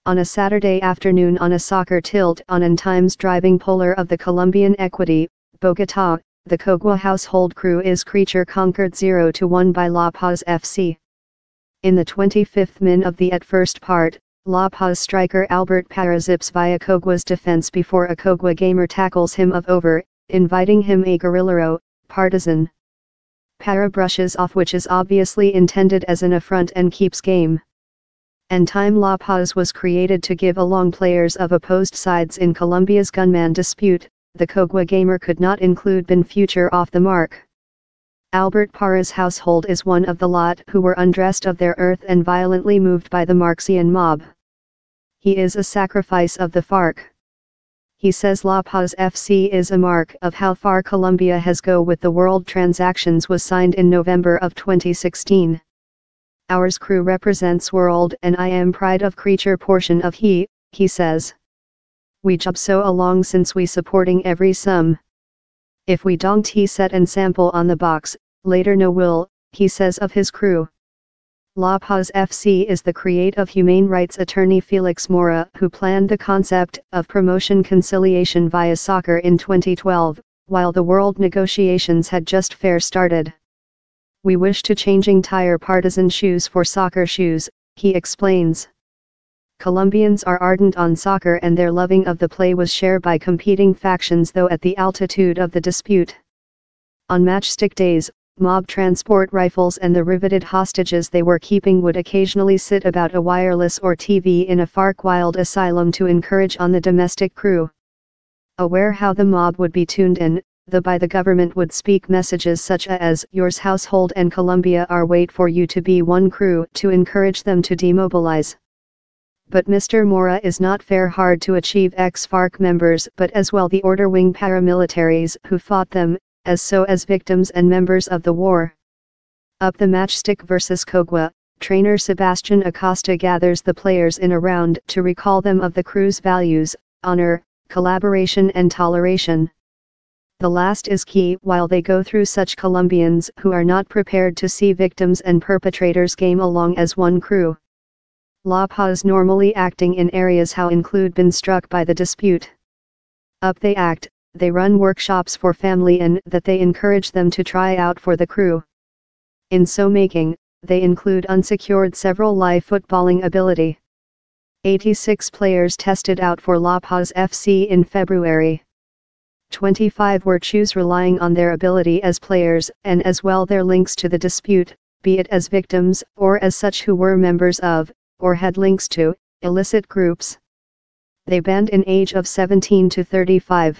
On a Saturday afternoon on a soccer tilt on an Times driving polar of the Colombian Equity, Bogotá, the Cogua household crew is creature conquered 0-1 by La Paz FC. In the 25th min of the at first part, La Paz striker Albert Parra zips via Cogua's defense before a Cogua gamer tackles him over, inviting him a guerrillero, partisan. Parra brushes off, which is obviously intended as an affront, and keeps game. And time La Paz was created to give along players of opposed sides in Colombia's gunman dispute. The Cogua gamer could not include bin future off the mark. Albert Parra's household is one of the lot who were undressed of their earth and violently moved by the Marxian mob. He is a sacrifice of the FARC. He says La Paz FC is a mark of how far Colombia has go with the world transactions was signed in November of 2016. Ours crew represents world and I am pride of creature portion of he says. We job so along since we supporting every sum. If we don't he set and sample on the box, later no will, he says of his crew. La Paz FC is the create of humane rights attorney Felix Mora, who planned the concept of promotion conciliation via soccer in 2012, while the world negotiations had just fair started. We wish to changing tire partisan shoes for soccer shoes, he explains. Colombians are ardent on soccer and their loving of the play was shared by competing factions, though at the altitude of the dispute. On matchstick days, mob transport rifles and the riveted hostages they were keeping would occasionally sit about a wireless or TV in a FARC wild asylum to encourage on the domestic crew. Aware how the mob would be tuned in, by the government would speak messages such as yours household and Colombia are wait for you to be one crew to encourage them to demobilize. But Mr. Mora is not fair hard to achieve ex-FARC members but as well the order wing paramilitaries who fought them, as victims and members of the war. Up the matchstick versus Cogua, trainer Sebastian Acosta gathers the players in a round to recall them of the crew's values, honor, collaboration and toleration. The last is key while they go through such Colombians who are not prepared to see victims and perpetrators game along as one crew. La Paz normally acting in areas how include been struck by the dispute. Up they act, they run workshops for family and that they encourage them to try out for the crew. In so making, they include unsecured several live footballing ability. 86 players tested out for La Paz FC in February. 25 were choose relying on their ability as players and as well their links to the dispute, be it as victims or as such who were members of, or had links to, illicit groups. They band in age of 17 to 35.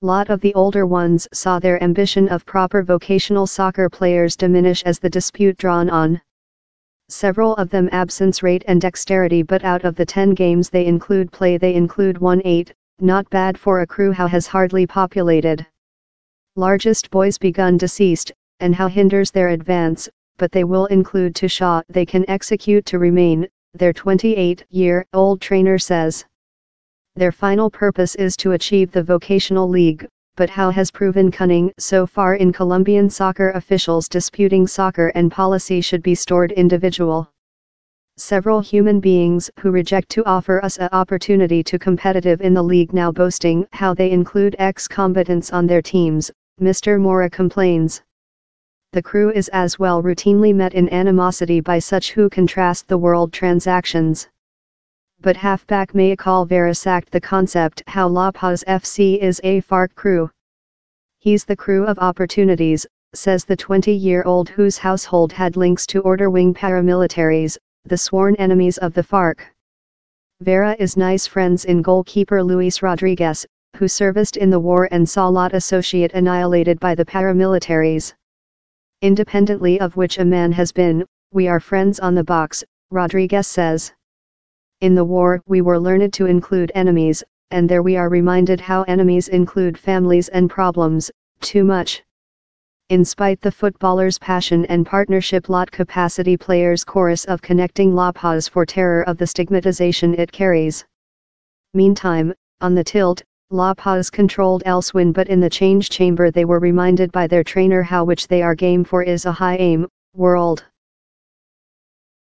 Lot of the older ones saw their ambition of proper vocational soccer players diminish as the dispute drawn on. Several of them absence rate and dexterity, but out of the 10 games they include 1-8, not bad for a crew how has hardly populated. Largest boys begun deceased, and how hinders their advance, but they will include to Shaw they can execute to remain, their 28-year-old trainer says. Their final purpose is to achieve the vocational league, but how has proven cunning so far in Colombian soccer officials disputing soccer and policy should be stored individual. Several human beings who reject to offer us a opportunity to competitive in the league now boasting how they include ex-combatants on their teams, Mr. Mora complains. The crew is as well routinely met in animosity by such who contrast the world transactions. But halfback Mayakal Verisact the concept how La Paz FC is a FARC crew. He's the crew of opportunities, says the 20-year-old whose household had links to order wing paramilitaries, the sworn enemies of the FARC. Vera is nice friends in goalkeeper Luis Rodriguez, who serviced in the war and saw lot associate annihilated by the paramilitaries. Independently of which a man has been, we are friends on the box, Rodriguez says. In the war we were learned to include enemies, and there we are reminded how enemies include families and problems, too much. In spite the footballers' passion and partnership lot capacity players chorus of connecting La Paz for terror of the stigmatization it carries. Meantime, on the tilt, La Paz controlled elsewhere, but in the change chamber they were reminded by their trainer how which they are game for is a high aim, world.